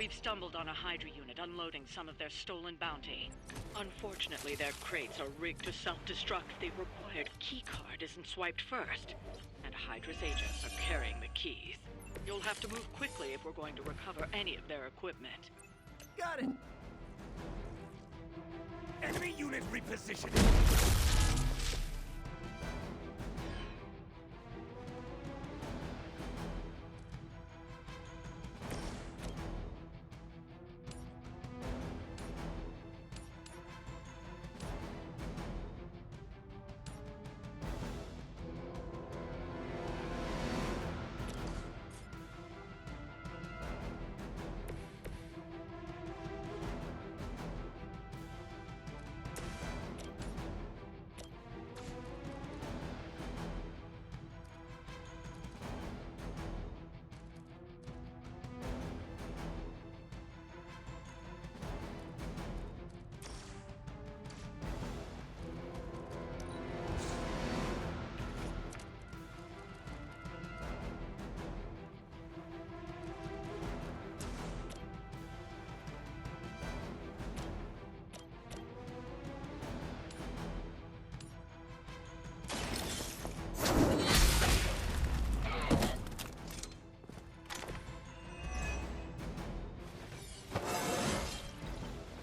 We've stumbled on a Hydra unit unloading some of their stolen bounty. Unfortunately, their crates are rigged to self-destruct if the required keycard isn't swiped first. And Hydra's agents are carrying the keys. You'll have to move quickly if we're going to recover any of their equipment. Got it! Enemy unit repositioning!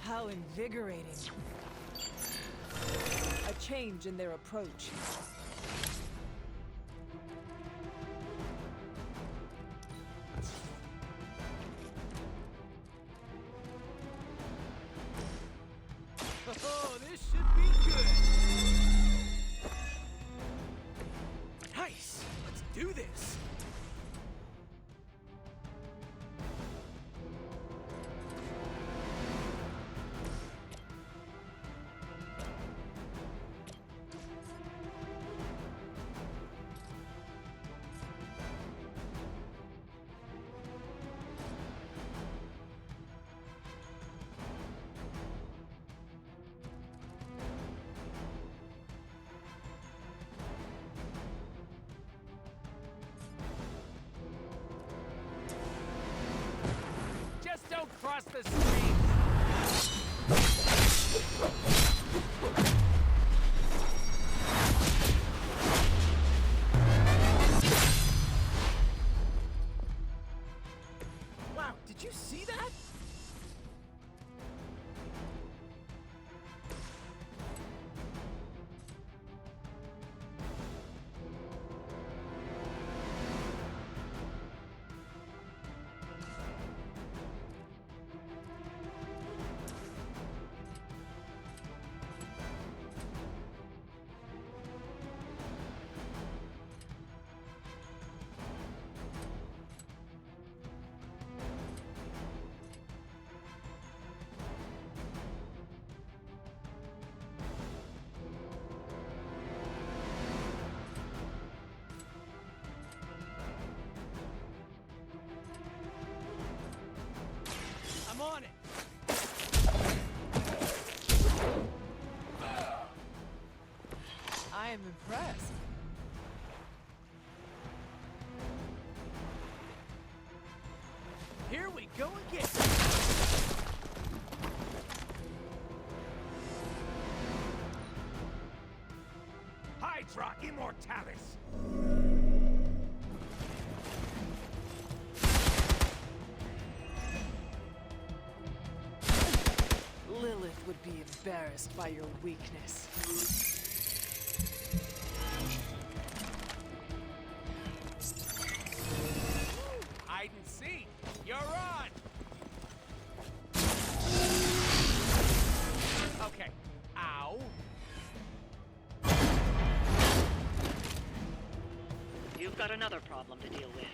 How invigorating. A change in their approach. Oh, this should be good! Nice! Let's do this! Just don't cross the street! Wow, did you see that? I'm on it! I am impressed. Here we go again! Hydra Immortalis! Lilith would be embarrassed by your weakness. Hide and seek! You're on! Okay. Ow! You've got another problem to deal with.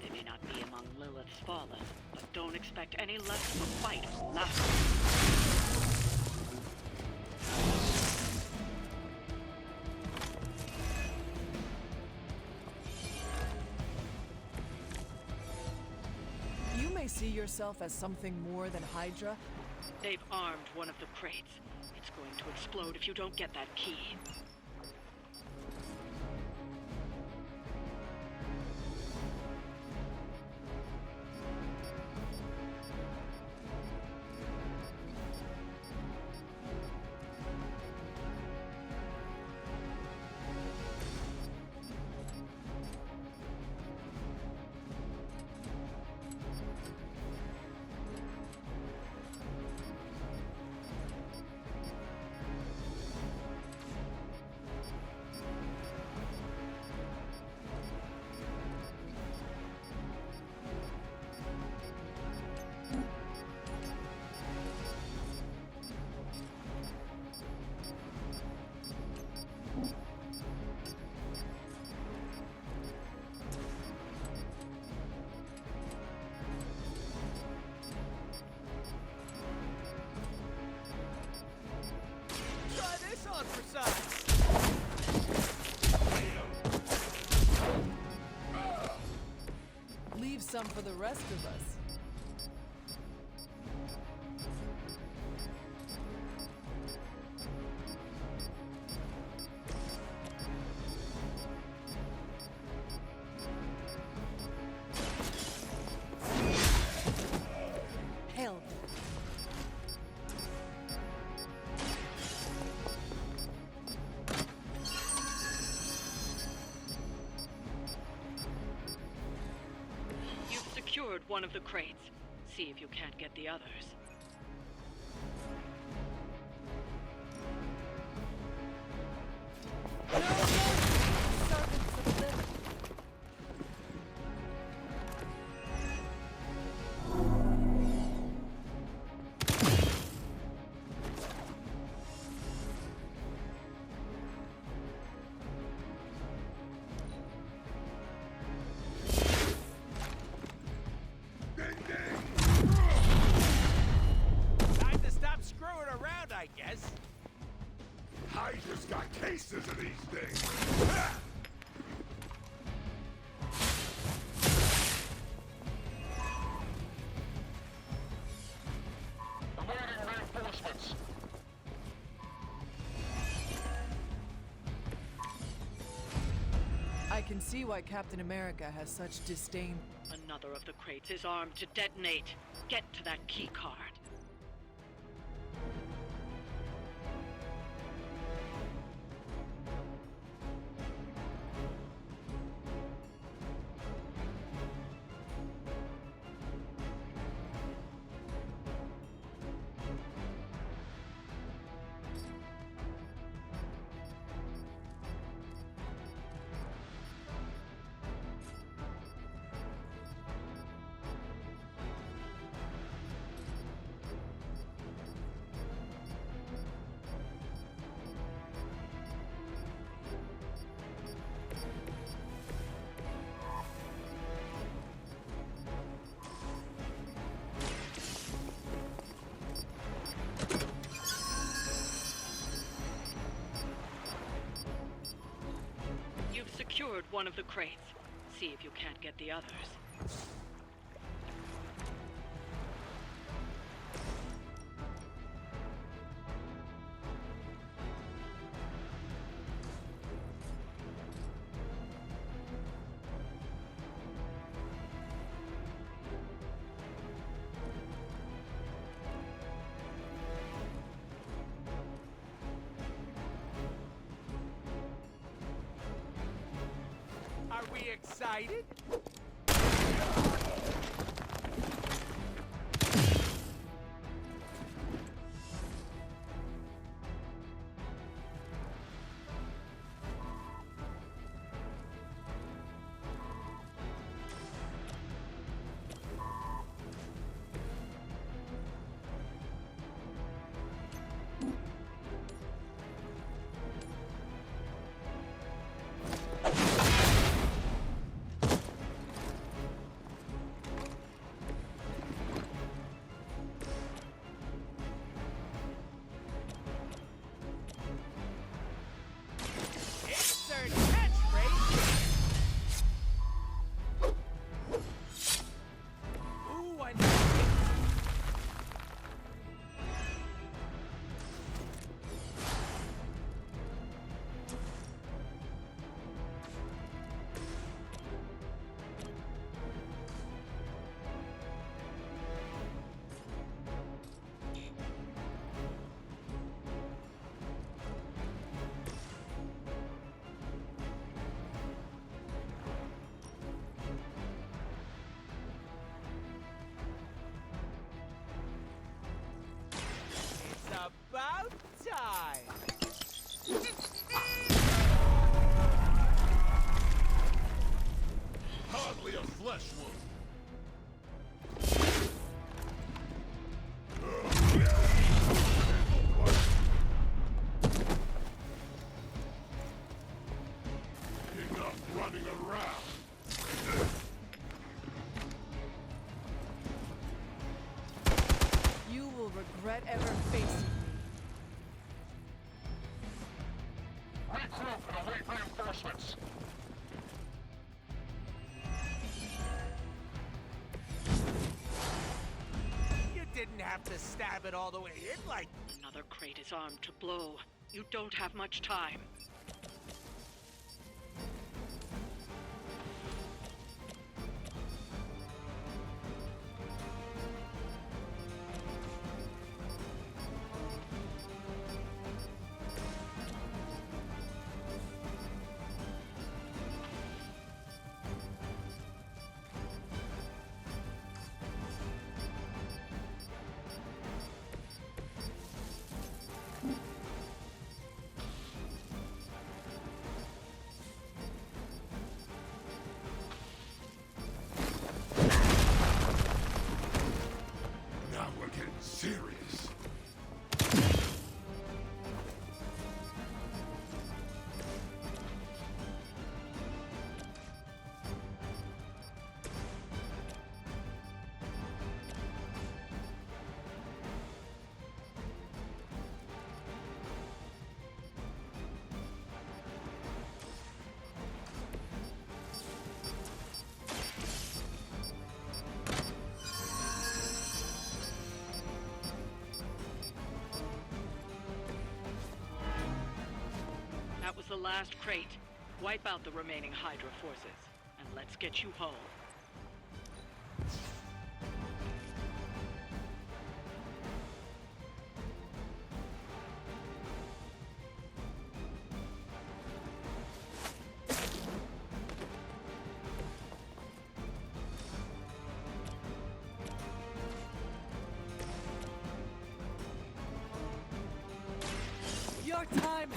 They may not be among Lilith's fallen, but don't expect any less of a fight from that one. You may see yourself as something more than Hydra. They've armed one of the crates. It's going to explode if you don't get that key. on for size. Leave some for the rest of us. Hell. You've secured one of the crates. See if you can't get the others. Servants of Lilith. Time to stop screwing around, I guess. Hydra's got cases of these things. Awaiting reinforcements. I can see why Captain America has such disdain. Another of the crates is armed to detonate. Get to that key card. You've secured one of the crates. See if you can't get the others. Are we excited? Insert catchphrase. Ooh, I know. It's about time. Hardly a flesh wound. Enough running around. You will regret ever facing me. have to stab it all the way in like... Another crate is armed to blow. You don't have much time. Now we're getting serious. That was the last crate. Wipe out the remaining Hydra forces, and let's get you home. Your time.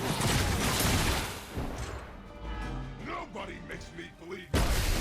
Nobody makes me believe I fail.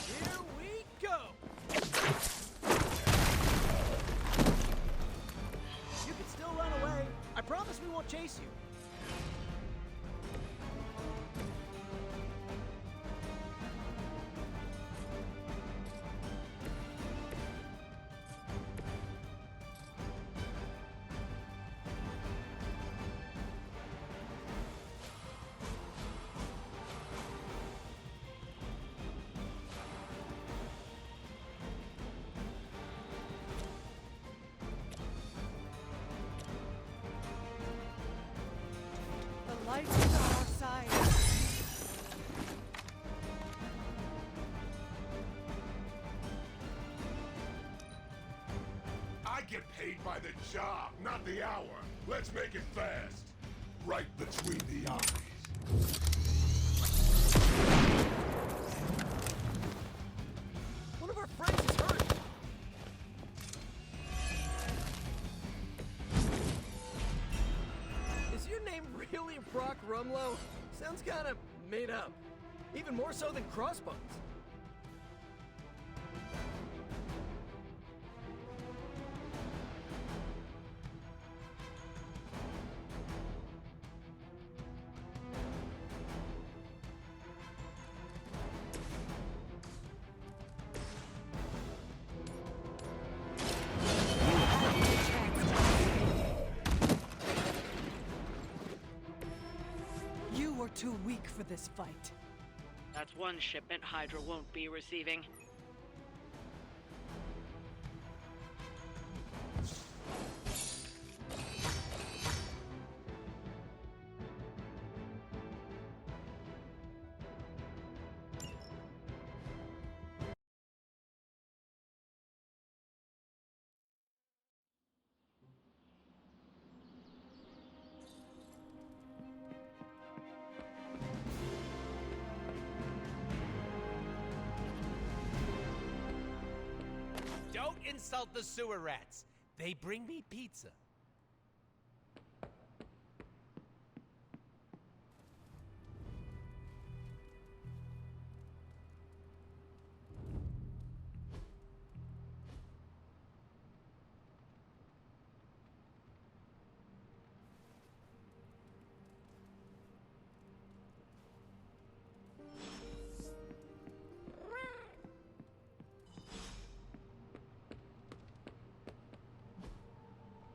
Here we go! You can still run away. I promise we won't chase you. The light is on our side. I get paid by the job, not the hour. Let's make it fast. Right between the eyes. One of our friends is hurt. Is your name really Brock Rumlow? Sounds kind of made up. Even more so than Crossbones. too weak for this fight. That's one shipment Hydra won't be receiving. Don't insult the sewer rats. They bring me pizza.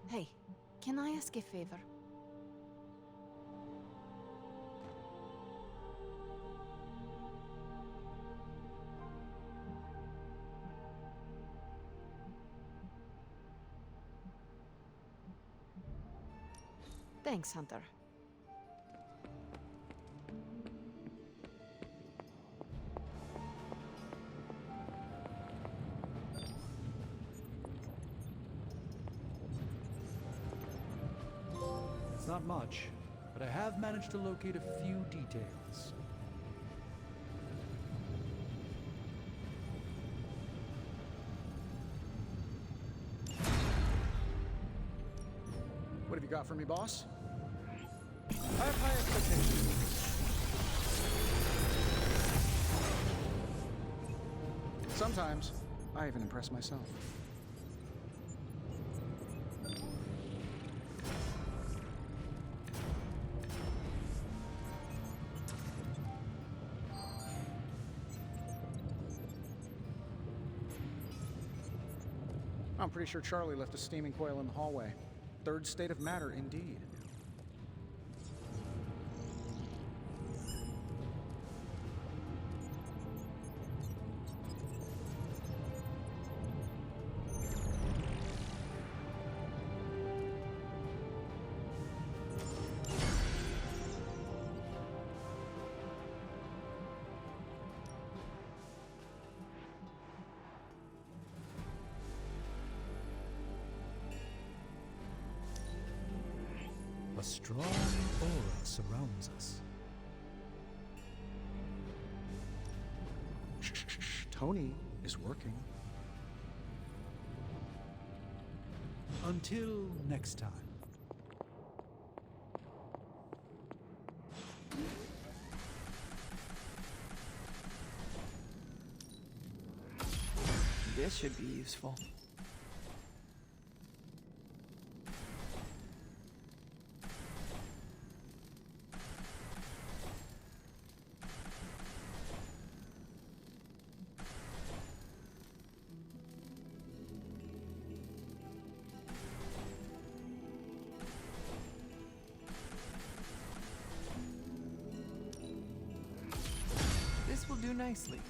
Hey, can I ask a favor? Thanks, Hunter. It's not much, but I have managed to locate a few details. What have you got for me, boss? I have high expectations. Sometimes, I even impress myself. I'm pretty sure Charlie left a steaming coil in the hallway. Third state of matter, indeed. A strong aura surrounds us. Shh. Tony is working. Until next time. This should be useful. This will do nicely.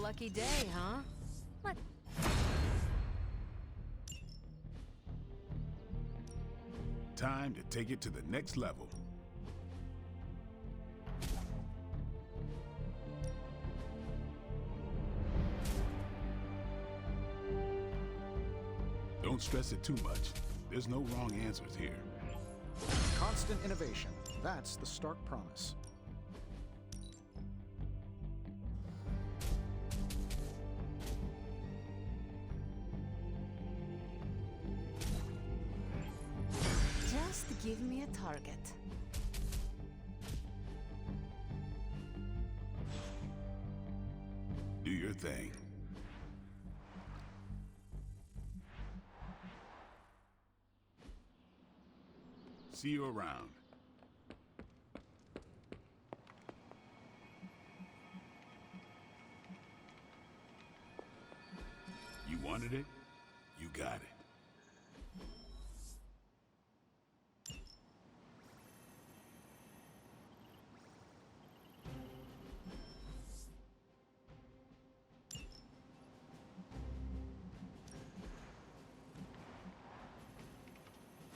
lucky day, huh? What? Time to take it to the next level. Don't stress it too much. There's no wrong answers here. Constant innovation. That's the Stark promise. Just give me a target. Do your thing. See you around. You wanted it? You got it.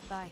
Bye.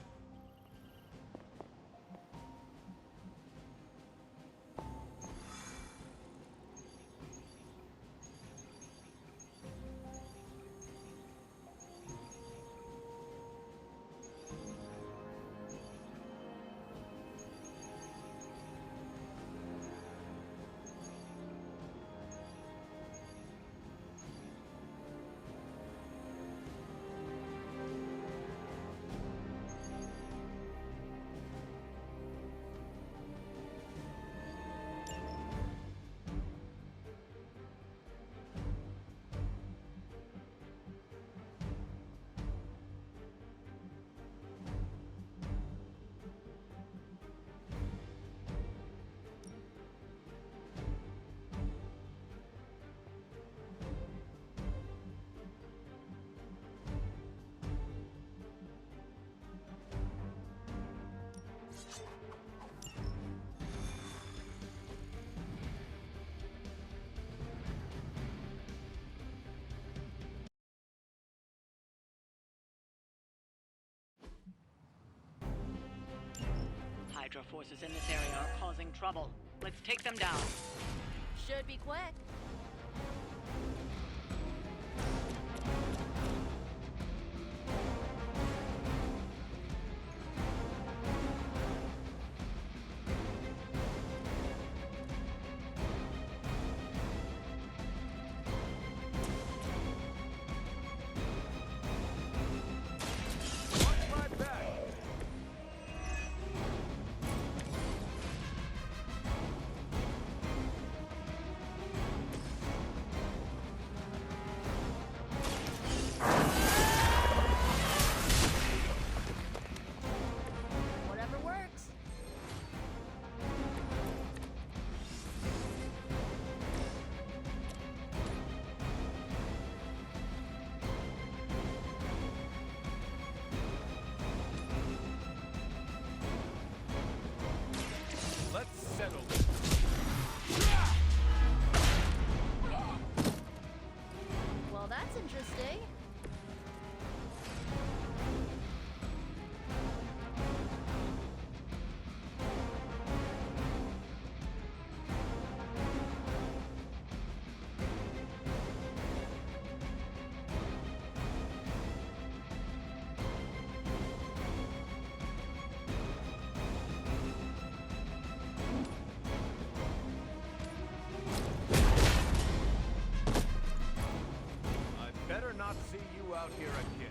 Hydra forces in this area are causing trouble. Let's take them down. Should be quick. Whatever works. Let's settle this. Well, that's interesting. I'd better not see you out here again.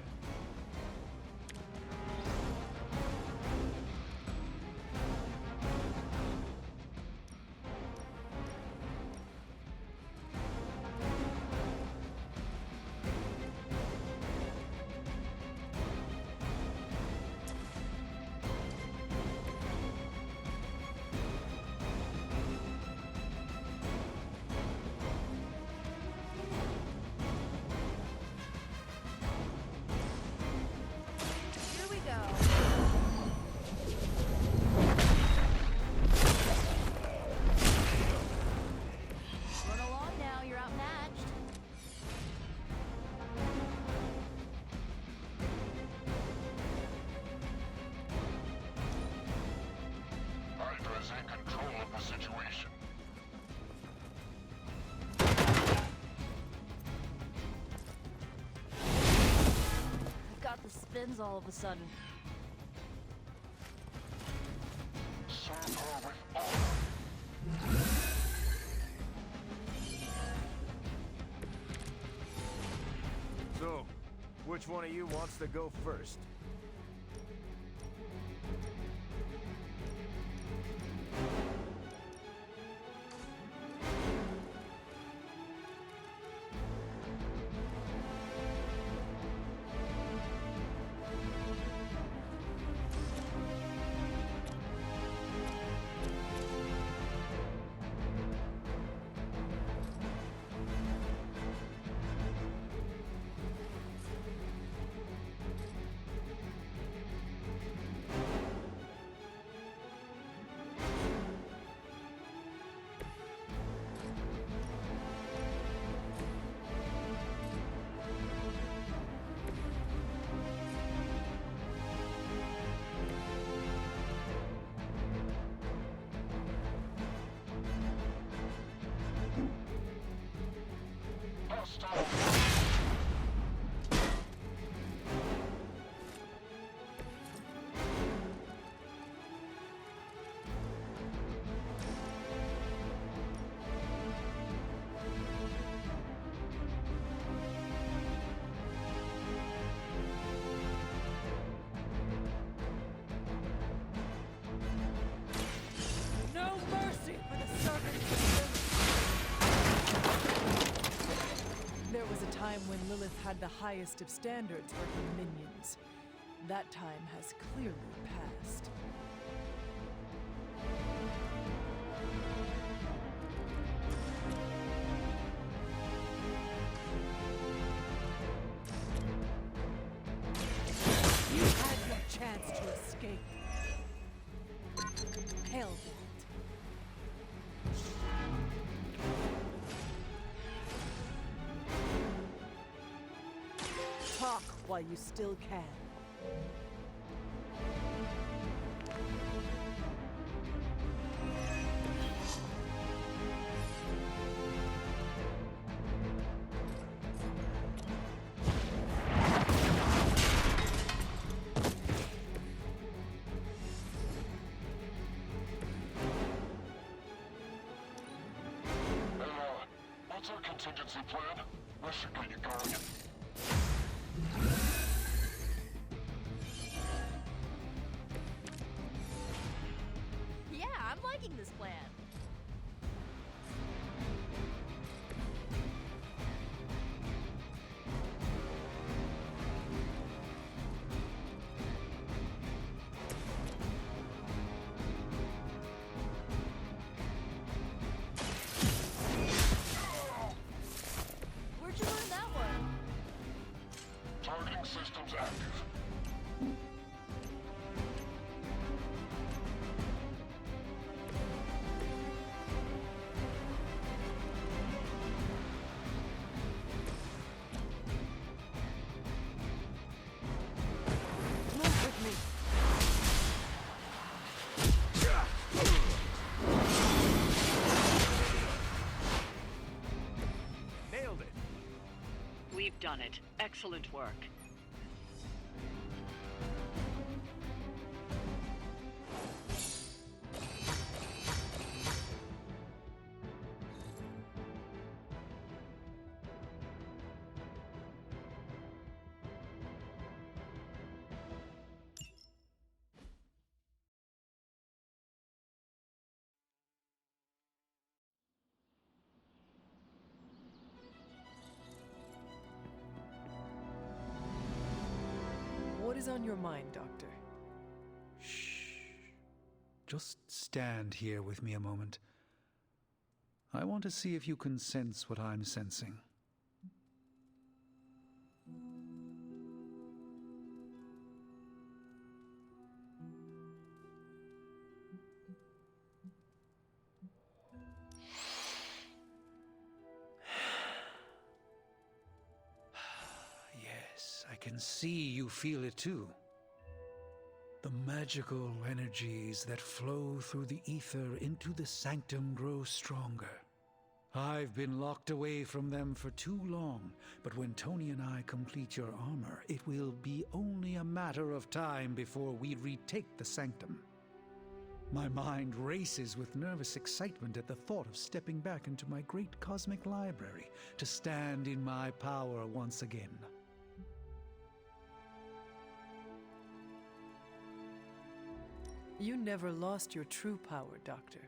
ends all of a sudden. So, which one of you wants to go first? No mercy for the servants of Lilith! There was a time when Lilith had the highest of standards for her minions. That time has clearly passed. You had your chance to escape. Hell that. Talk while you still can. What's our contingency plan? Where should we get going? Yeah, I'm liking this plan. Where'd you learn that one? Targeting systems active. Move with me. Nailed it. We've done it. Excellent work. What is on your mind, Doctor? Shh. Just stand here with me a moment. I want to see if you can sense what I'm sensing. Yes, I can see you feel it too. The magical energies that flow through the ether into the sanctum grow stronger. I've been locked away from them for too long, but when Tony and I complete your armor, it will be only a matter of time before we retake the sanctum. My mind races with nervous excitement at the thought of stepping back into my great cosmic library to stand in my power once again. You never lost your true power, Doctor.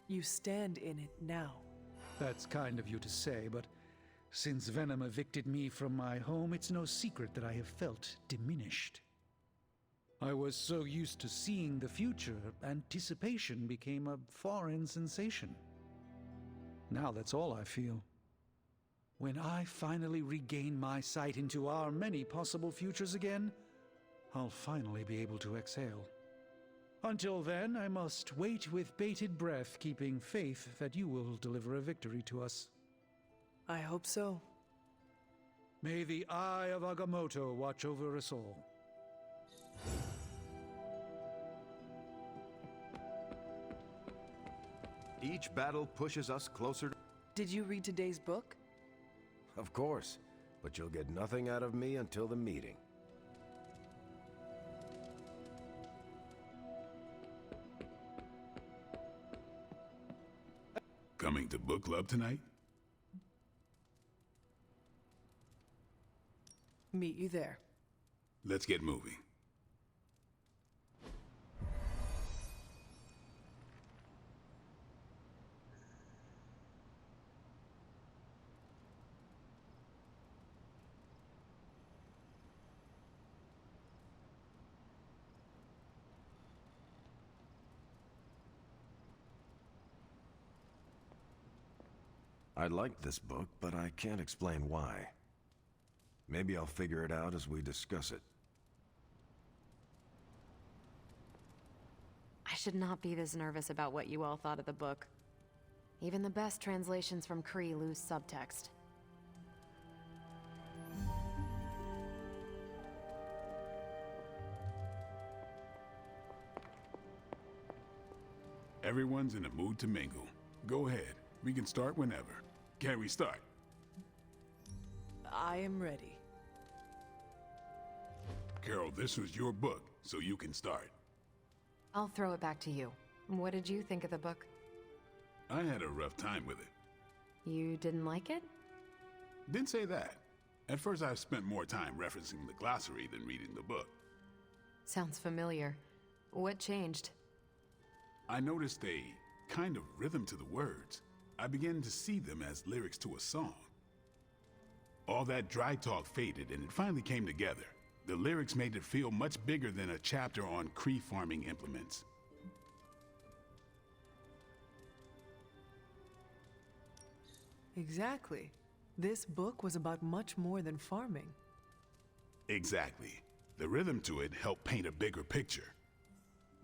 You stand in it now. That's kind of you to say, but since Venom evicted me from my home, it's no secret that I have felt diminished. I was so used to seeing the future, anticipation became a foreign sensation. Now that's all I feel. When I finally regain my sight into our many possible futures again, I'll finally be able to exhale. Until then, I must wait with bated breath, keeping faith that you will deliver a victory to us. I hope so. May the Eye of Agamotto watch over us all. Each battle pushes us closer. Did you read today's book? Of course, but you'll get nothing out of me until the meeting. Coming to book club tonight? Meet you there. Let's get moving. I like this book, but I can't explain why. Maybe I'll figure it out as we discuss it. I should not be this nervous about what you all thought of the book. Even the best translations from Kree lose subtext. Everyone's in a mood to mingle. Go ahead. We can start whenever. Can we start? I am ready. Carol, this was your book, so you can start. I'll throw it back to you. What did you think of the book? I had a rough time with it. You didn't like it? Didn't say that. At first, I spent more time referencing the glossary than reading the book. Sounds familiar. What changed? I noticed a kind of rhythm to the words. I began to see them as lyrics to a song. All that dry talk faded and it finally came together. The lyrics made it feel much bigger than a chapter on Kree farming implements. Exactly. This book was about much more than farming. Exactly. The rhythm to it helped paint a bigger picture.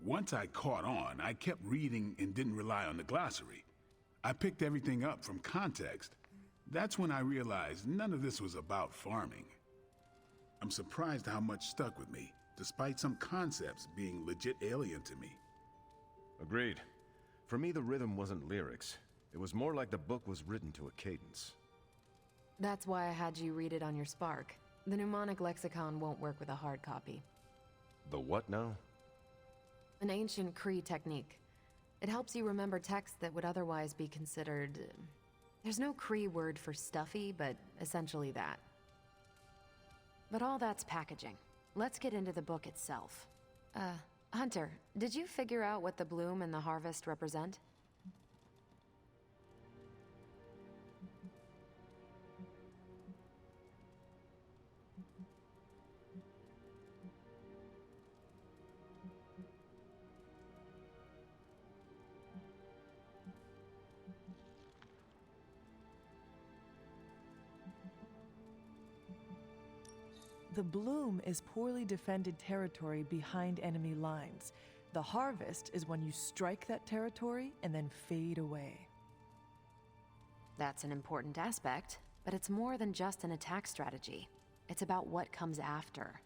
Once I caught on, I kept reading and didn't rely on the glossary. I picked everything up from context. That's when I realized none of this was about farming. I'm surprised how much stuck with me, despite some concepts being legit alien to me. Agreed. For me, the rhythm wasn't lyrics. It was more like the book was written to a cadence. That's why I had you read it on your Spark. The mnemonic lexicon won't work with a hard copy. The what now? An ancient Kree technique. It helps you remember texts that would otherwise be considered... There's no Kree word for stuffy, but essentially that. But all that's packaging. Let's get into the book itself. Hunter, did you figure out what the bloom and the harvest represent? The bloom is poorly defended territory behind enemy lines. The harvest is when you strike that territory and then fade away. That's an important aspect, but it's more than just an attack strategy. It's about what comes after.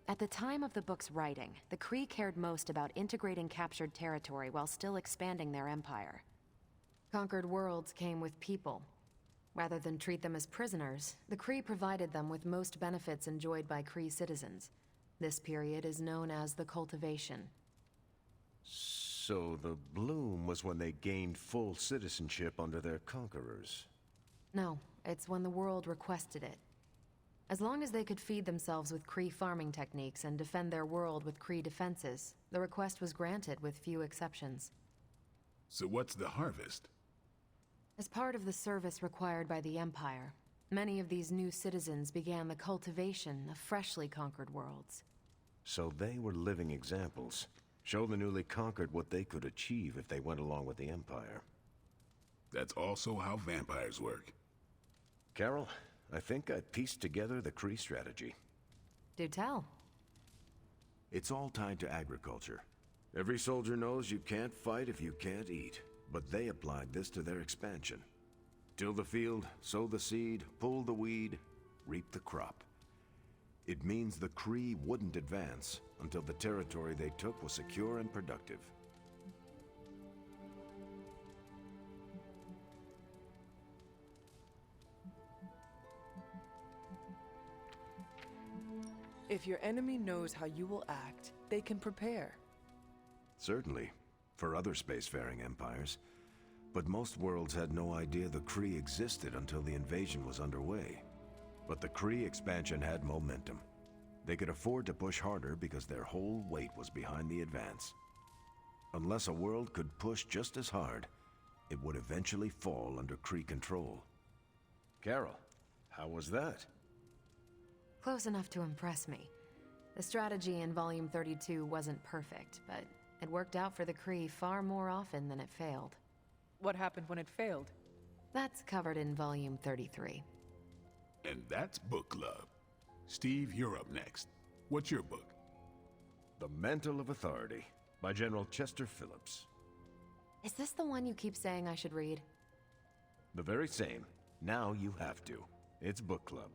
At the time of the book's writing, the Kree cared most about integrating captured territory while still expanding their empire. Conquered worlds came with people. Rather than treat them as prisoners, the Kree provided them with most benefits enjoyed by Kree citizens. This period is known as the Cultivation. So the bloom was when they gained full citizenship under their conquerors. No, it's when the world requested it. As long as they could feed themselves with Kree farming techniques and defend their world with Kree defenses, the request was granted with few exceptions. So what's the harvest? As part of the service required by the Empire, many of these new citizens began the cultivation of freshly conquered worlds. So they were living examples. Show the newly conquered what they could achieve if they went along with the Empire. That's also how vampires work. Carol, I think I pieced together the Kree strategy. Do tell. It's all tied to agriculture. Every soldier knows you can't fight if you can't eat, but they applied this to their expansion. Till the field, sow the seed, pull the weed, reap the crop. It means the Kree wouldn't advance until the territory they took was secure and productive. If your enemy knows how you will act, they can prepare. Certainly, for other spacefaring empires. But most worlds had no idea the Kree existed until the invasion was underway. But the Kree expansion had momentum. They could afford to push harder because their whole weight was behind the advance. Unless a world could push just as hard, it would eventually fall under Kree control. Carol, how was that? Close enough to impress me. The strategy in Volume 32 wasn't perfect, but it worked out for the Kree far more often than it failed. What happened when it failed? That's covered in Volume 33. And that's book club. Steve, you're up next. What's your book? The Mantle of Authority, by General Chester Phillips. Is this the one you keep saying I should read? The very same. Now you have to. It's book club.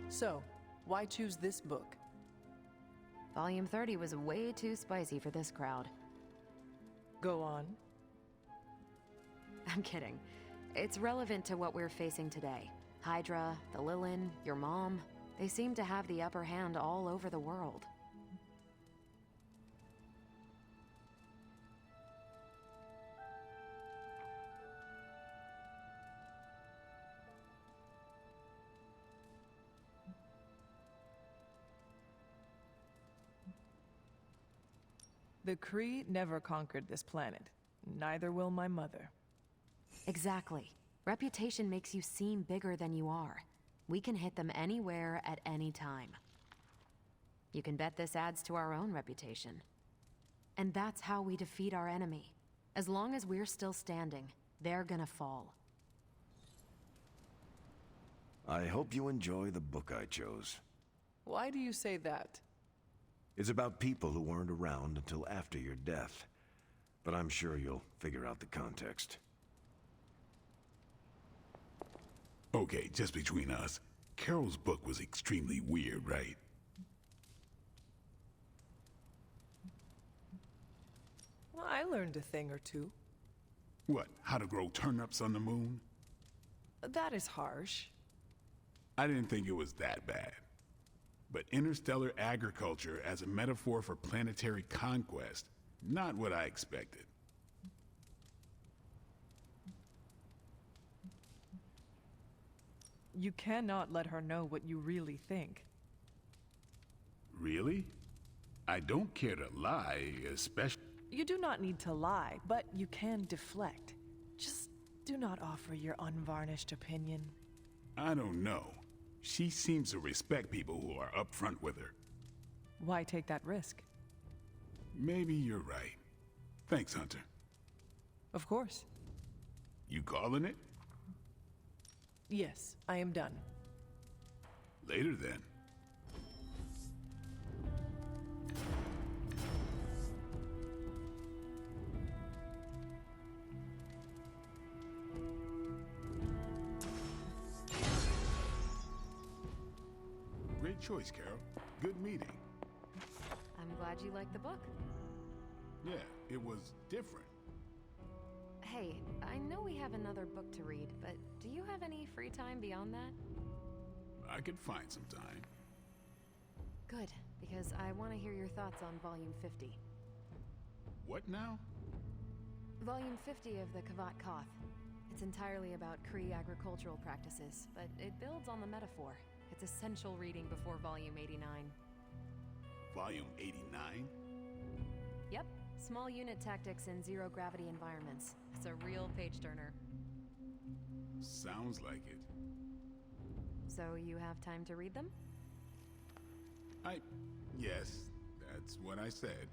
So, why choose this book? Volume 30 was way too spicy for this crowd. Go on. I'm kidding. It's relevant to what we're facing today. Hydra, the Lilin, your mom, they seem to have the upper hand all over the world. The Kree never conquered this planet. Neither will my mother. Exactly. Reputation makes you seem bigger than you are. We can hit them anywhere at any time. You can bet this adds to our own reputation. And that's how we defeat our enemy. As long as we're still standing, they're gonna fall. I hope you enjoy the book I chose. Why do you say that? It's about people who weren't around until after your death. But I'm sure you'll figure out the context. Okay, just between us. Carol's book was extremely weird, right? Well, I learned a thing or two. What, how to grow turnips on the moon? That is harsh. I didn't think it was that bad. But interstellar agriculture as a metaphor for planetary conquest, not what I expected. You cannot let her know what you really think. Really? I don't care to lie, especially... You do not need to lie, but you can deflect. Just do not offer your unvarnished opinion. I don't know. She seems to respect people who are upfront with her. Why take that risk? Maybe you're right. Thanks, Hunter. Of course. You calling it? Yes, I am done. Later then. Great choice, Carol. Good meeting. I'm glad you like the book. Yeah, it was different. Hey, I know we have another book to read, but do you have any free time beyond that? I could find some time. Good, because I want to hear your thoughts on Volume 50. What now? Volume 50 of the Kavat Koth. It's entirely about Kree agricultural practices, but it builds on the metaphor. It's essential reading before Volume 89. Volume 89? Yep, small unit tactics in zero-gravity environments. It's a real page-turner. Sounds like it. So you have time to read them? Yes, that's what I said.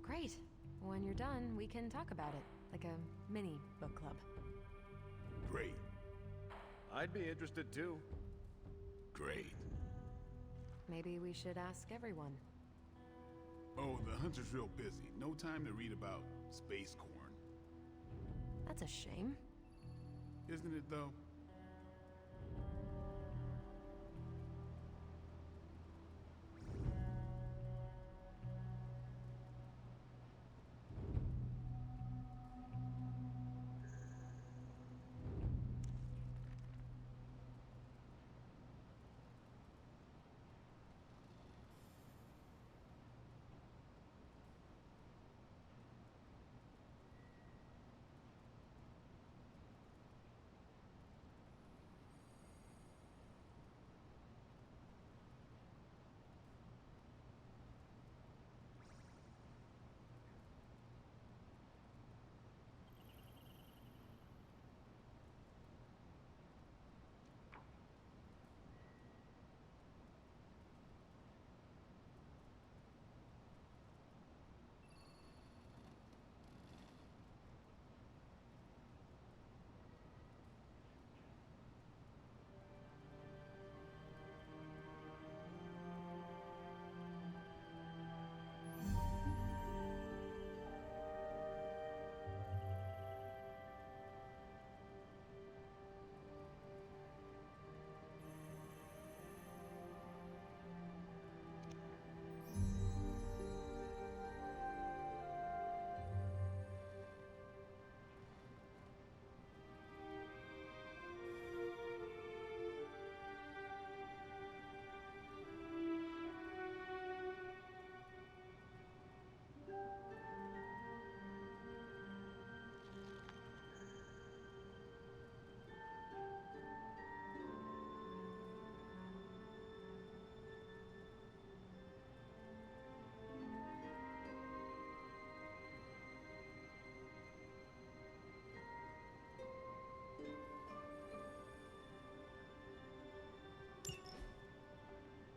Great. When you're done, we can talk about it, like a mini book club. Great. I'd be interested too. Great. Maybe we should ask everyone. Oh, the hunter's real busy. No time to read about space corn. That's a shame. Isn't it, though?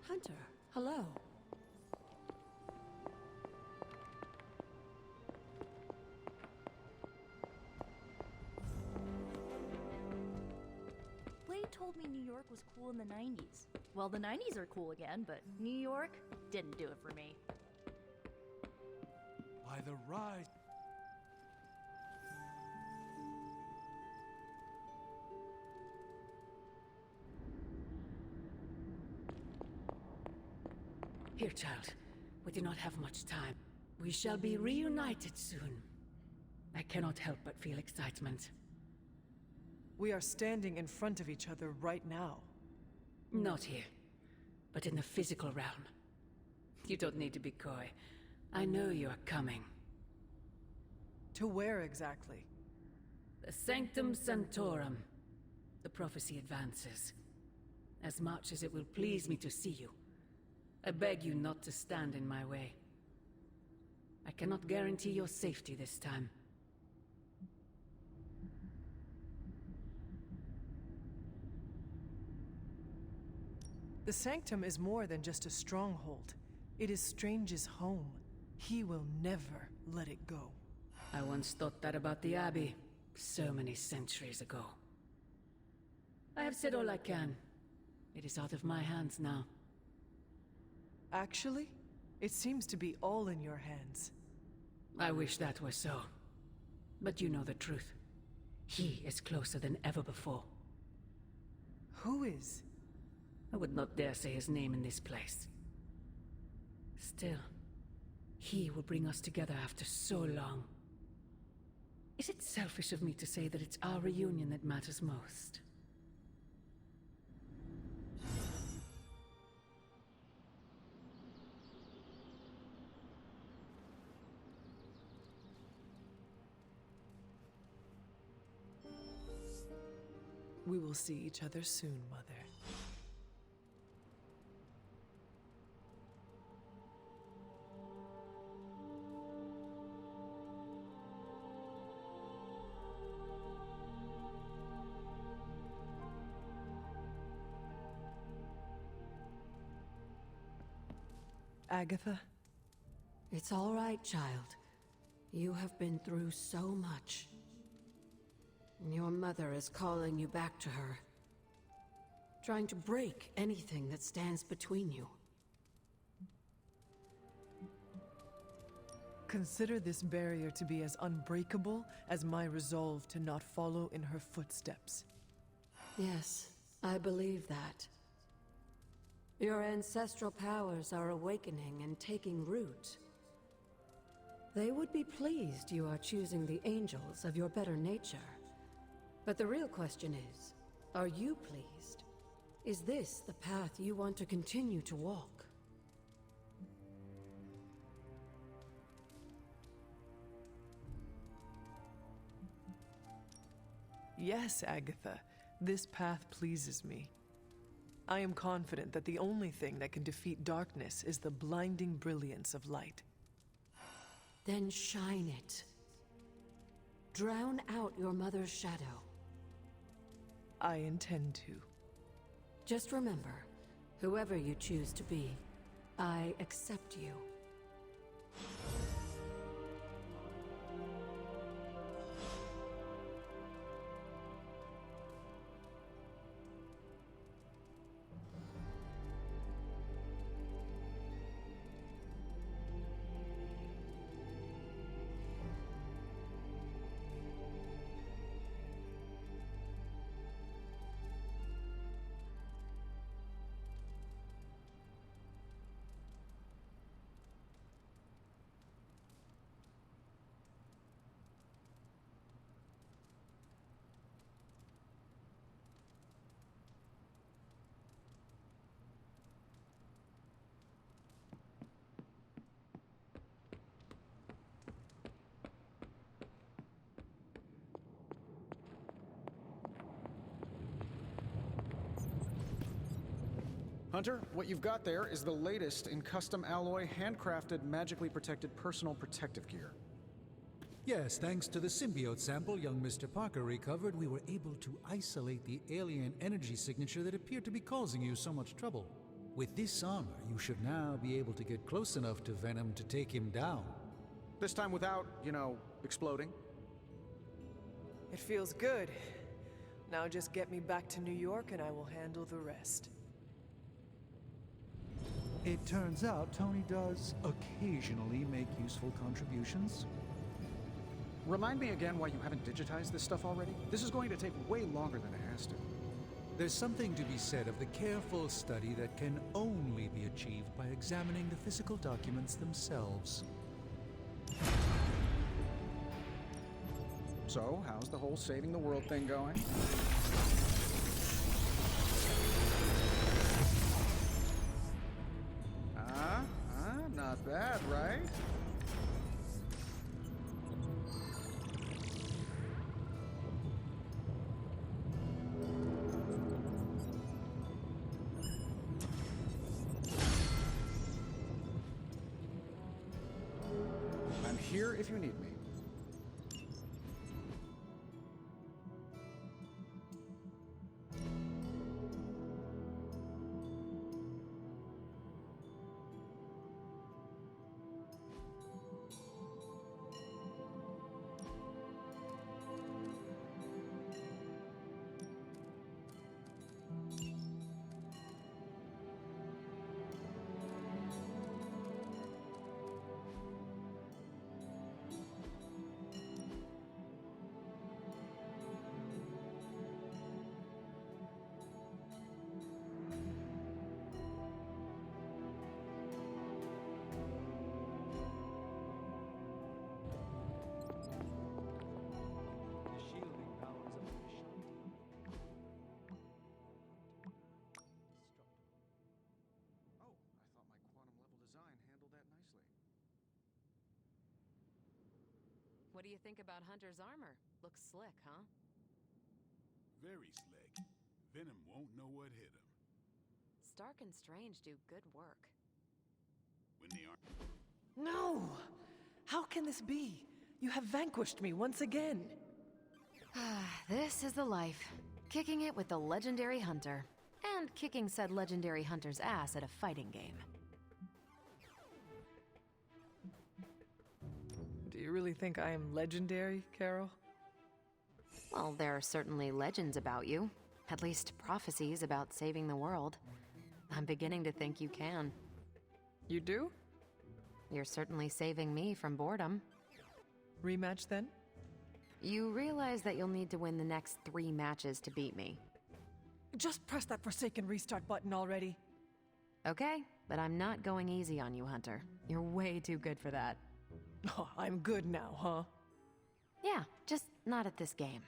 Hunter, hello. Blade told me New York was cool in the 90s. Well, the 90s are cool again, but New York didn't do it for me. By the rise. Here, child. We do not have much time. We shall be reunited soon. I cannot help but feel excitement. We are standing in front of each other right now. Not here, but in the physical realm. You don't need to be coy. I know you are coming. To where exactly? The Sanctum Sanctorum. The prophecy advances. As much as it will please me to see you, I beg you not to stand in my way. I cannot guarantee your safety this time. The Sanctum is more than just a stronghold. It is Strange's home. He will never let it go. I once thought that about the Abbey, so many centuries ago. I have said all I can. It is out of my hands now. Actually, it seems to be all in your hands. I wish that were so. But you know the truth. He is closer than ever before. Who is? I would not dare say his name in this place. Still, He will bring us together after so long. Is it selfish of me to say that it's our reunion that matters most? We will see each other soon, Mother. Agatha? It's all right, child. You have been through so much. Your mother is calling you back to her. Trying to break anything that stands between you. Consider this barrier to be as unbreakable as my resolve to not follow in her footsteps. Yes, I believe that. Your ancestral powers are awakening and taking root. They would be pleased you are choosing the angels of your better nature. But the real question is, are you pleased? Is this the path you want to continue to walk? Yes, Agatha. This path pleases me. I am confident that the only thing that can defeat darkness is the blinding brilliance of light. Then shine it. Drown out your mother's shadow. I intend to. Just remember, whoever you choose to be, I accept you. Hunter, what you've got there is the latest in custom alloy, handcrafted, magically protected personal protective gear. Yes, thanks to the symbiote sample young Mr. Parker recovered, we were able to isolate the alien energy signature that appeared to be causing you so much trouble. With this armor, you should now be able to get close enough to Venom to take him down. This time without, exploding. It feels good. Now just get me back to New York and I will handle the rest. It turns out Tony does occasionally make useful contributions. Remind me again why you haven't digitized this stuff already? This is going to take way longer than it has to. There's something to be said of the careful study that can only be achieved by examining the physical documents themselves. So, how's the whole saving the world thing going? Not bad, right? I'm here if you need me. What do you think about Hunter's armor? Looks slick, huh? Very slick. Venom won't know what hit him. Stark and Strange do good work. When they aren't... No! How can this be? You have vanquished me once again. This is the life. Kicking it with the legendary hunter. And kicking said legendary hunter's ass at a fighting game. Do you really think I am legendary, Carol? Well, there are certainly legends about you. At least prophecies about saving the world. I'm beginning to think you can. You do? You're certainly saving me from boredom. Rematch then? You realize that you'll need to win the next 3 matches to beat me. Just press that forsaken restart button already. Okay, but I'm not going easy on you, Hunter. You're way too good for that. Oh, I'm good now, huh? Yeah, just not at this game.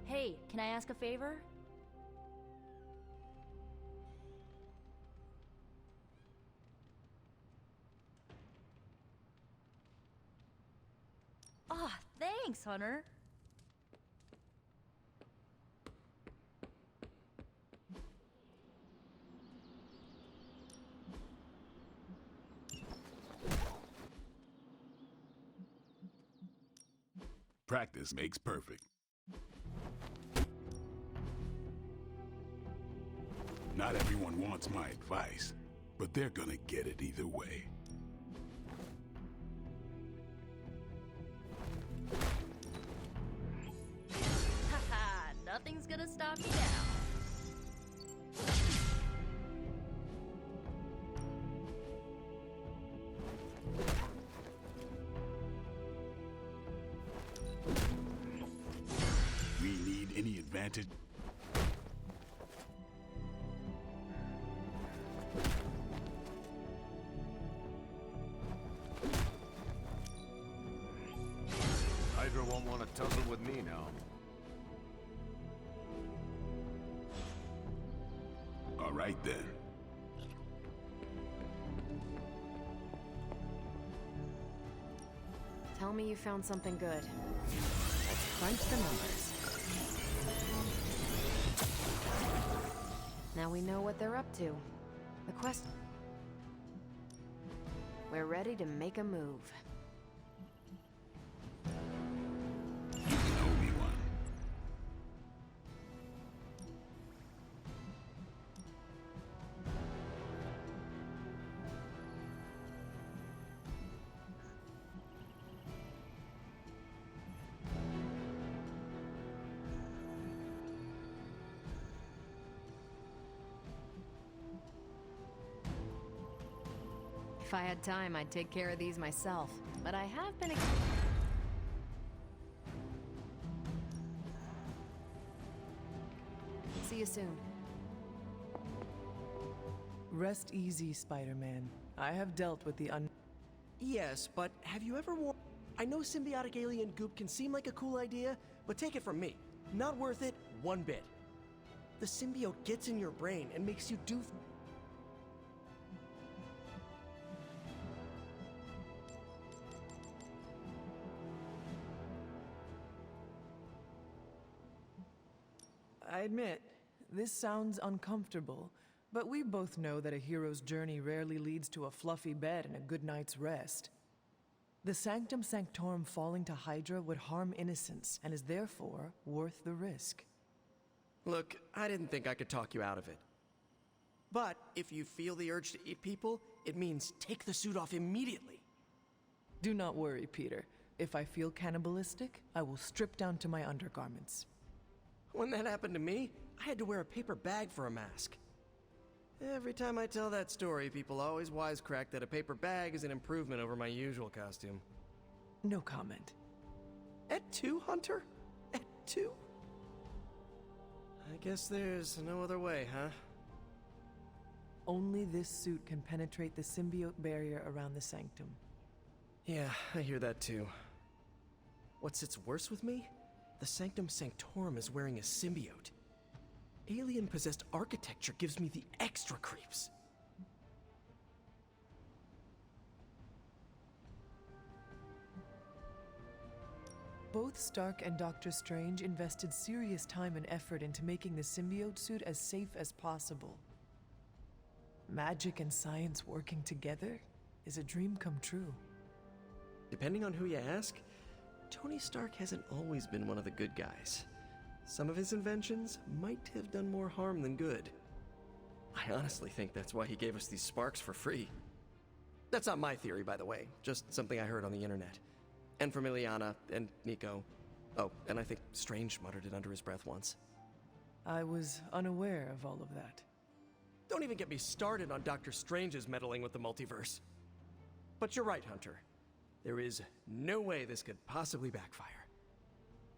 Hey, can I ask a favor? Ah, thanks, Hunter. Practice makes perfect. Not everyone wants my advice, but they're gonna get it either way. Haha, nothing's gonna stop me now. We need any advantage. Hydra won't want to tussle with me now. All right then. Tell me you found something good. Let's crunch the numbers. Now we know what they're up to. The quest... We're ready to make a move. If I had time, I'd take care of these myself. But I have been... See you soon. Rest easy, Spider-Man. I have dealt with the Yes, but have you ever I know symbiotic alien goop can seem like a cool idea, but take it from me. Not worth it one bit. The symbiote gets in your brain and makes you do... I admit, this sounds uncomfortable, but we both know that a hero's journey rarely leads to a fluffy bed and a good night's rest. The Sanctum Sanctorum falling to Hydra would harm innocents and is therefore worth the risk. Look, I didn't think I could talk you out of it. But if you feel the urge to eat people, it means take the suit off immediately. Do not worry, Peter. If I feel cannibalistic, I will strip down to my undergarments. When that happened to me, I had to wear a paper bag for a mask. Every time I tell that story, people always wisecrack that a paper bag is an improvement over my usual costume. No comment. Et tu, Hunter? Et tu? I guess there's no other way, huh? Only this suit can penetrate the symbiote barrier around the sanctum. Yeah, I hear that too. What sits worse with me? The Sanctum Sanctorum is wearing a symbiote. Alien-possessed architecture gives me the extra creeps. Both Stark and Doctor Strange invested serious time and effort into making the symbiote suit as safe as possible. Magic and science working together is a dream come true. Depending on who you ask, Tony Stark hasn't always been one of the good guys. Some of his inventions might have done more harm than good. I honestly think that's why he gave us these sparks for free. That's not my theory, by the way, just something I heard on the internet. And from Ileana and Nico. Oh, and I think Strange muttered it under his breath once. I was unaware of all of that. Don't even get me started on Doctor Strange's meddling with the multiverse. But you're right, Hunter. There is no way this could possibly backfire.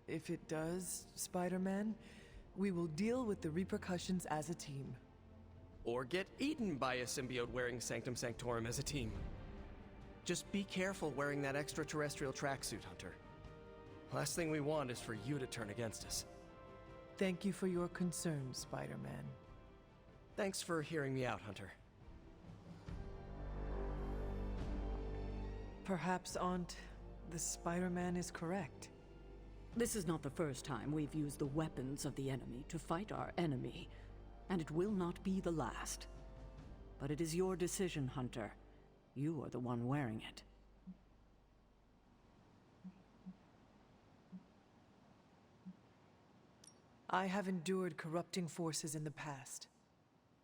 If it does, Spider-Man, we will deal with the repercussions as a team. Or get eaten by a symbiote wearing Sanctum Sanctorum as a team. Just be careful wearing that extraterrestrial tracksuit, Hunter. Last thing we want is for you to turn against us. Thank you for your concern, Spider-Man. Thanks for hearing me out, Hunter. Perhaps, Aunt, the Spider-Man is correct. This is not the first time we've used the weapons of the enemy to fight our enemy, and it will not be the last. But it is your decision, Hunter. You are the one wearing it. I have endured corrupting forces in the past.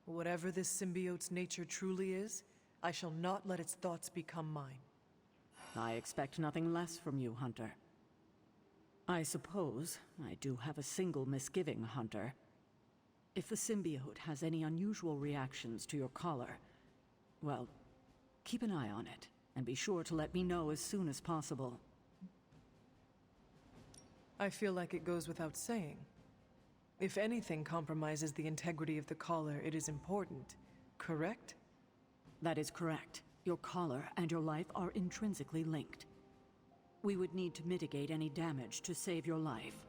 Whatever this symbiote's nature truly is, I shall not let its thoughts become mine. I expect nothing less from you, Hunter. I suppose I do have a single misgiving, Hunter. If the symbiote has any unusual reactions to your collar, well, keep an eye on it, and be sure to let me know as soon as possible. I feel like it goes without saying. If anything compromises the integrity of the collar, it is important, correct? That is correct. Your collar and your life are intrinsically linked. We would need to mitigate any damage to save your life.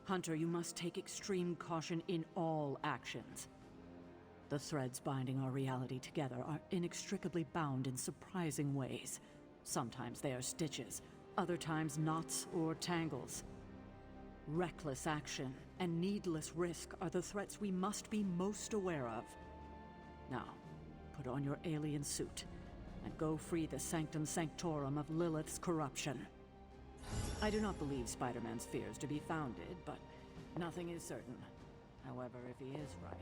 Hunter, you must take extreme caution in all actions. The threads binding our reality together are inextricably bound in surprising ways. Sometimes they are stitches, other times knots or tangles. Reckless action and needless risk are the threats we must be most aware of. Now, put on your alien suit and go free the Sanctum Sanctorum of Lilith's corruption. I do not believe Spider-Man's fears to be founded, but nothing is certain. However, if he is right...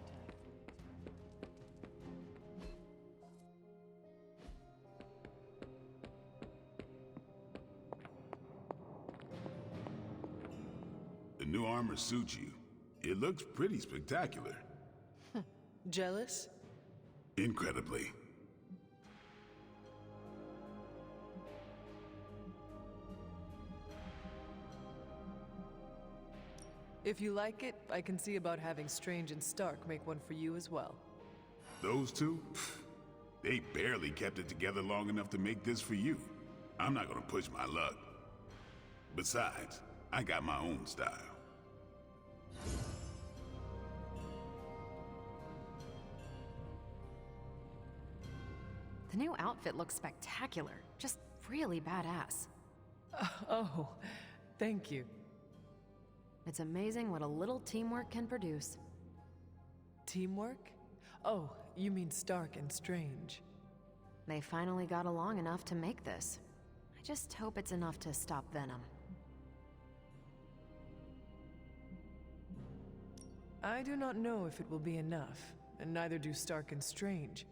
The new armor suits you. It looks pretty spectacular. Jealous? Incredibly. If you like it, I can see about having Strange and Stark make one for you as well. Those two? They barely kept it together long enough to make this for you. I'm not gonna push my luck. Besides, I got my own style. The new outfit looks spectacular. Just really badass. Oh, thank you. It's amazing what a little teamwork can produce. Teamwork? Oh, you mean Stark and Strange. They finally got along enough to make this. I just hope it's enough to stop Venom. I do not know if it will be enough, and neither do Stark and Strange.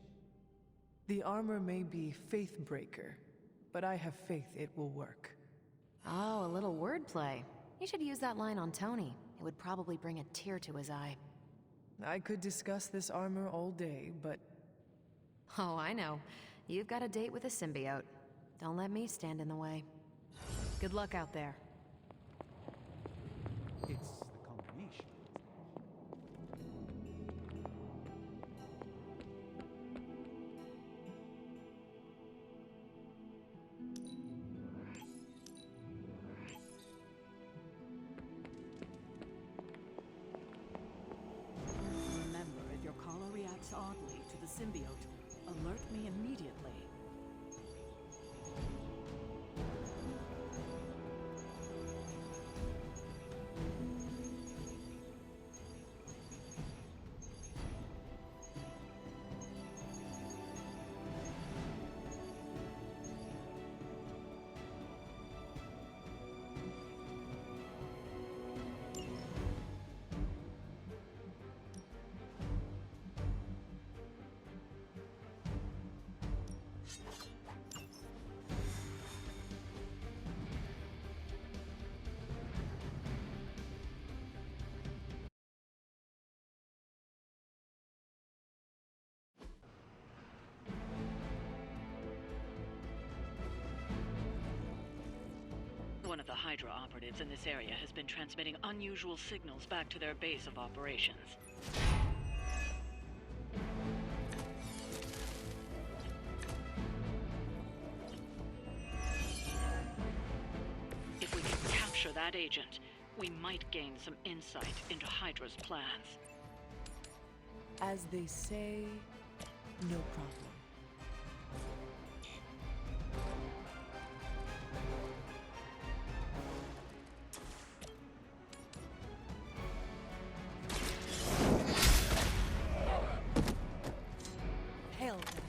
The armor may be Faithbreaker, but I have faith it will work. Oh, a little wordplay. You should use that line on Tony. It would probably bring a tear to his eye. I could discuss this armor all day, but... Oh, I know. You've got a date with a symbiote. Don't let me stand in the way. Good luck out there. It's the combination. Remember, if your collar reacts oddly to the symbiote, alert me immediately. One of the Hydra operatives in this area has been transmitting unusual signals back to their base of operations. If we can capture that agent, we might gain some insight into Hydra's plans. As they say, no problem. Hell that.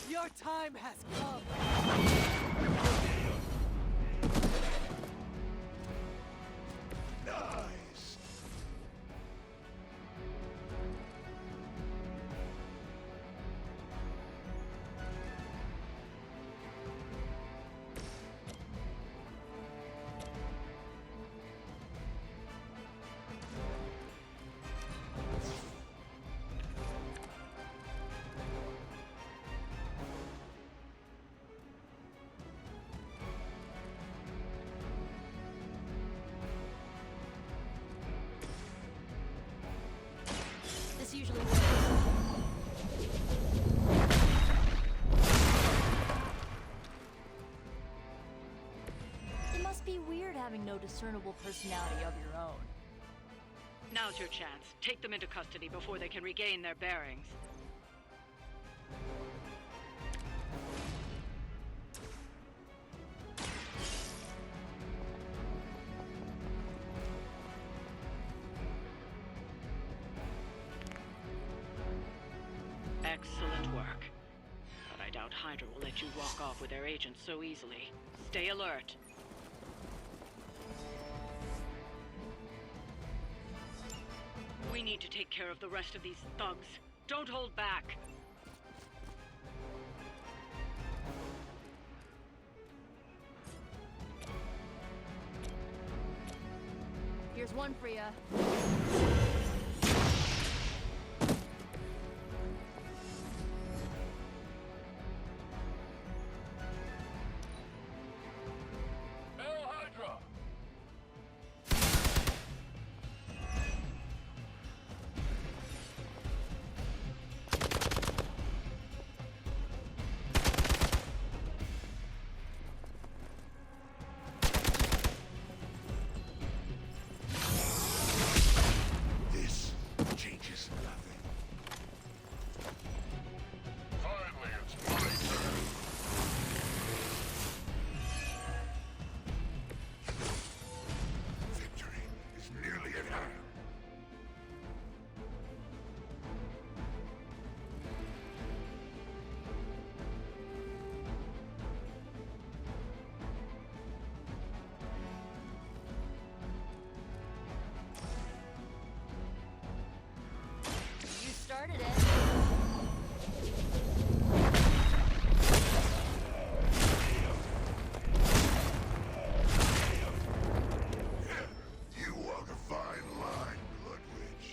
Your time has come! Nice! This usually works. It must be weird having no discernible personality of your own. Now's your chance. Take them into custody before they can regain their bearings. Excellent work. But I doubt Hydra will let you walk off with their agents so easily. Stay alert. We need to take care of the rest of these thugs. Don't hold back. Here's one for ya. This changes nothing. Finally, it's my turn. Victory is nearly at hand. You started it. You walk a fine line, Blood Witch.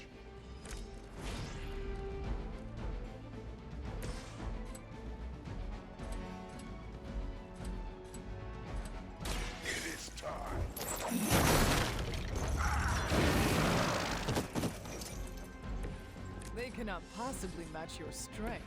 It is time. They cannot possibly match your strength.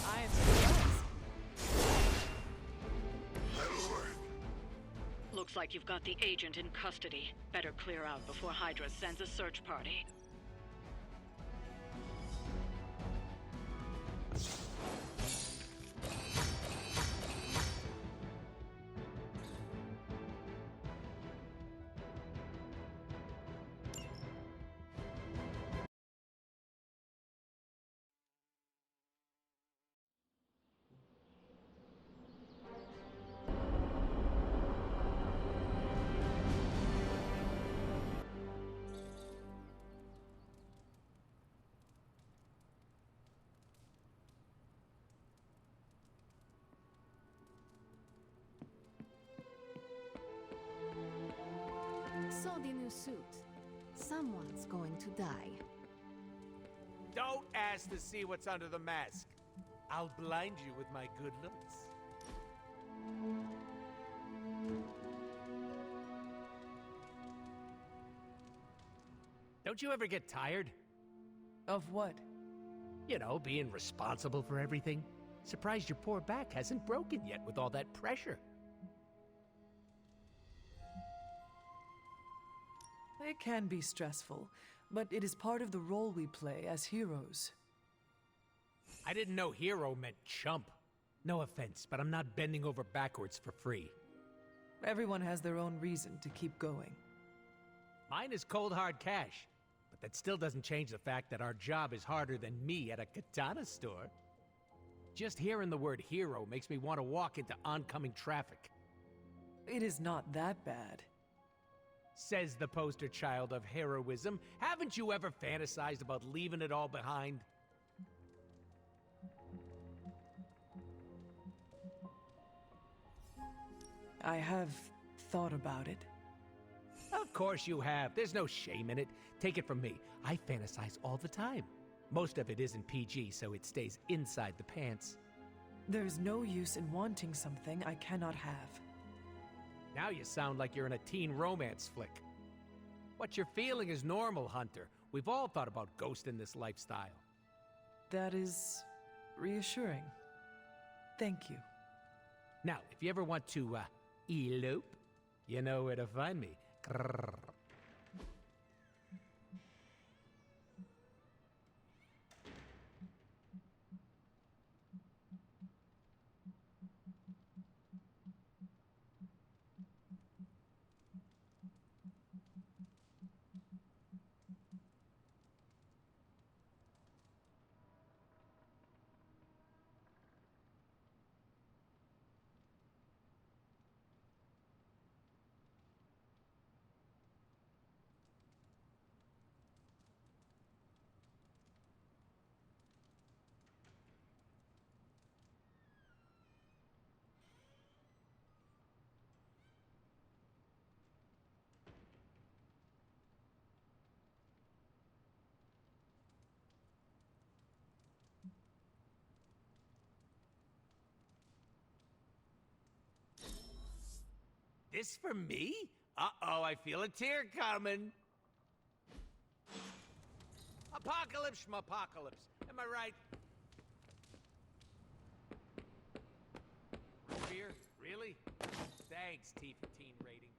I am surprised. That'll work. Looks like you've got the agent in custody. Better clear out before Hydra sends a search party. So the new suit. Someone's going to die. Don't ask to see what's under the mask. I'll blind you with my good looks. Don't you ever get tired? Of what? You know, being responsible for everything. Surprised your poor back hasn't broken yet with all that pressure. It can be stressful, but it is part of the role we play as heroes. I didn't know hero meant chump. No offense, but I'm not bending over backwards for free. Everyone has their own reason to keep going. Mine is cold hard cash, but that still doesn't change the fact that our job is harder than me at a katana store. Just hearing the word hero makes me want to walk into oncoming traffic. It is not that bad. Says the poster child of heroism. Haven't you ever fantasized about leaving it all behind? I have thought about it. Of course you have. There's no shame in it. Take it from me. I fantasize all the time. Most of it isn't PG, so it stays inside the pants. There is no use in wanting something I cannot have. Now you sound like you're in a teen romance flick. What you're feeling is normal, Hunter. We've all thought about ghosting this lifestyle. That is reassuring. Thank you. Now, if you ever want to, elope, you know where to find me. Grrr. This for me? Uh-oh, I feel a tear coming. Apocalypse, schmapocalypse. Am I right? Beer? Really? Thanks, T for teen rating.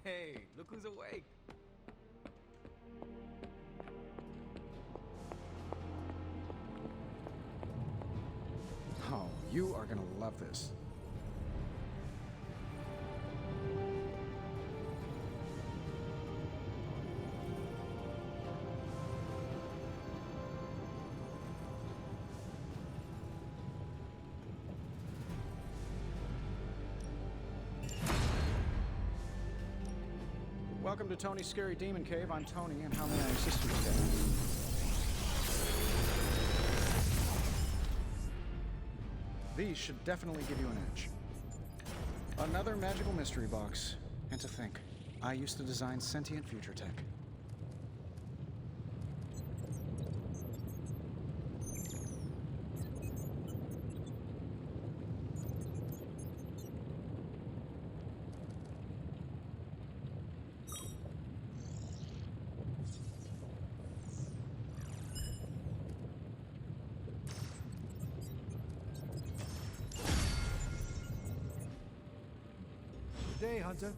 Hey, look who's awake. Oh, you are gonna love this. Welcome to Tony's Scary Demon Cave. I'm Tony, and how may I assist you today? These should definitely give you an edge. Another magical mystery box. And to think, I used to design sentient future tech. Good day, Hunter.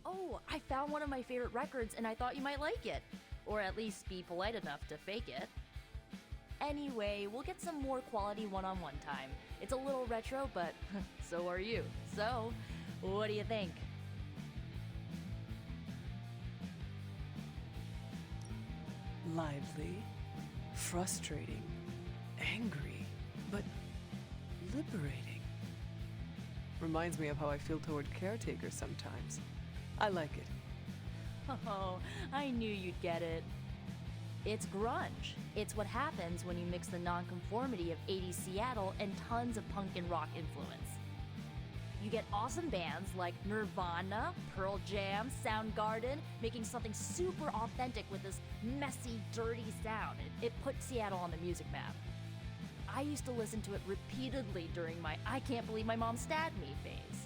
Oh, I found one of my favorite records and I thought you might like it. Or at least be polite enough to fake it. Anyway, we'll get some more quality one-on-one time. It's a little retro, but so are you. So, What do you think? Lively, frustrating, angry, but liberating. Reminds me of how I feel toward caretakers sometimes. I like it. Oh, I knew you'd get it. It's grunge. It's what happens when you mix the nonconformity of 80s Seattle and tons of punk and rock influence. You get awesome bands like Nirvana, Pearl Jam, Soundgarden, making something super authentic with this messy, dirty sound. It put Seattle on the music map. I used to listen to it repeatedly during my I can't believe my mom stabbed me phase.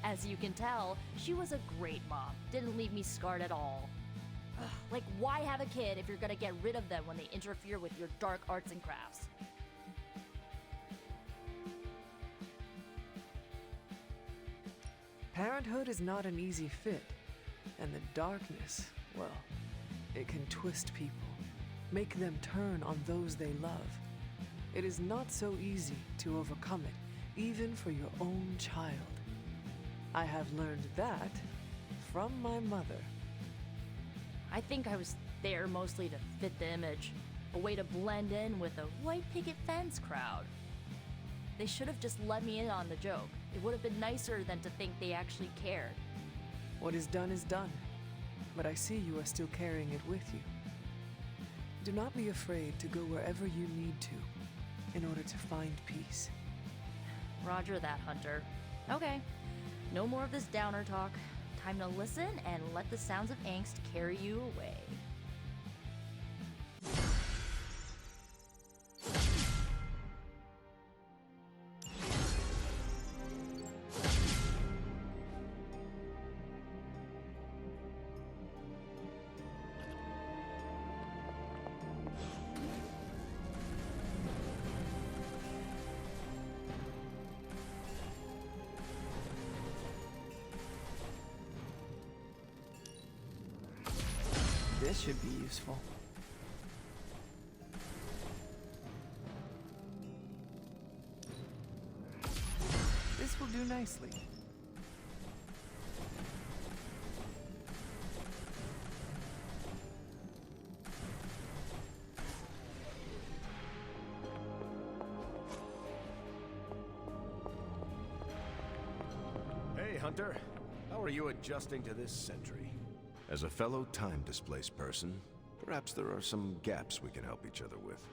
As you can tell, she was a great mom. Didn't leave me scarred at all. Ugh, like, why have a kid if you're gonna get rid of them when they interfere with your dark arts and crafts? Parenthood is not an easy fit, and the darkness, well, it can twist people, make them turn on those they love. It is not so easy to overcome it, even for your own child. I have learned that from my mother. I think I was there mostly to fit the image, a way to blend in with the white picket fence crowd. They should have just let me in on the joke. It would have been nicer than to think they actually cared. What is done, but I see you are still carrying it with you. Do not be afraid to go wherever you need to in order to find peace. Roger that, Hunter. Okay, no more of this downer talk. Time to listen and let the sounds of angst carry you away. This should be useful. This will do nicely. Hey, Hunter. How are you adjusting to this century? As a fellow time-displaced person, perhaps there are some gaps we can help each other with.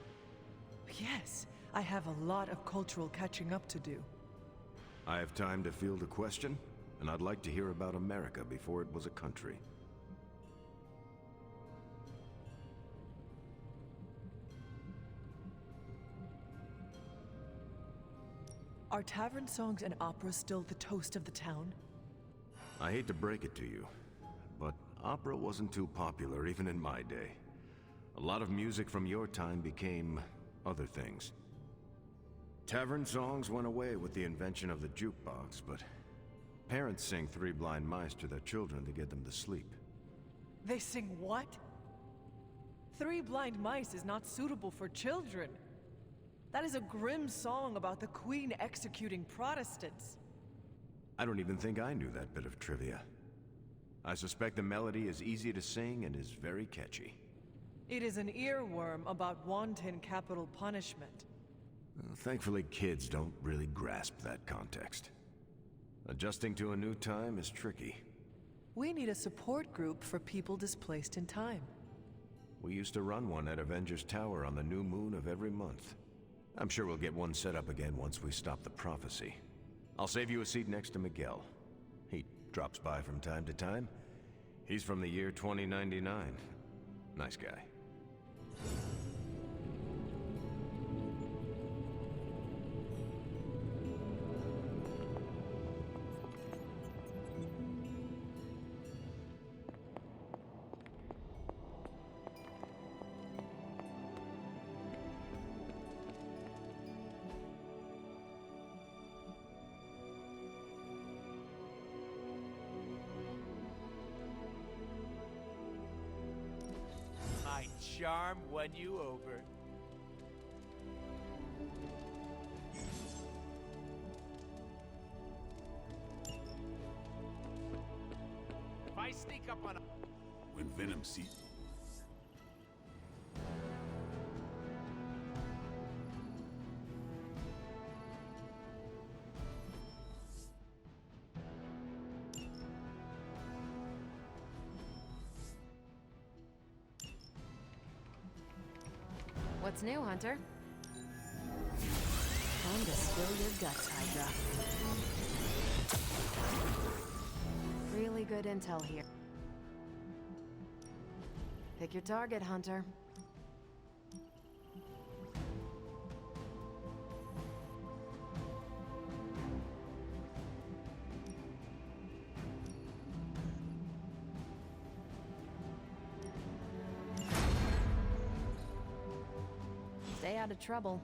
Yes, I have a lot of cultural catching up to do. I have time to field a question, and I'd like to hear about America before it was a country. Are tavern songs and opera still the toast of the town? I hate to break it to you, but opera wasn't too popular even in my day. A lot of music from your time became other things. Tavern songs went away with the invention of the jukebox, but parents sing Three Blind Mice to their children to get them to sleep. They sing what? Three Blind Mice is not suitable for children. That is a grim song about the Queen executing Protestants. I don't even think I knew that bit of trivia. I suspect the melody is easy to sing and is very catchy. It is an earworm about wanton capital punishment. Thankfully, kids don't really grasp that context. Adjusting to a new time is tricky. We need a support group for people displaced in time. We used to run one at Avengers Tower on the new moon of every month. I'm sure we'll get one set up again once we stop the prophecy. I'll save you a seat next to Miguel. He drops by from time to time. He's from the year 2099. Nice guy. My charm won you over. sneak up on... When Venom sees... What's new, Hunter? Time to spill your guts, Hydra. Really good intel here. Pick your target, Hunter. Stay out of trouble.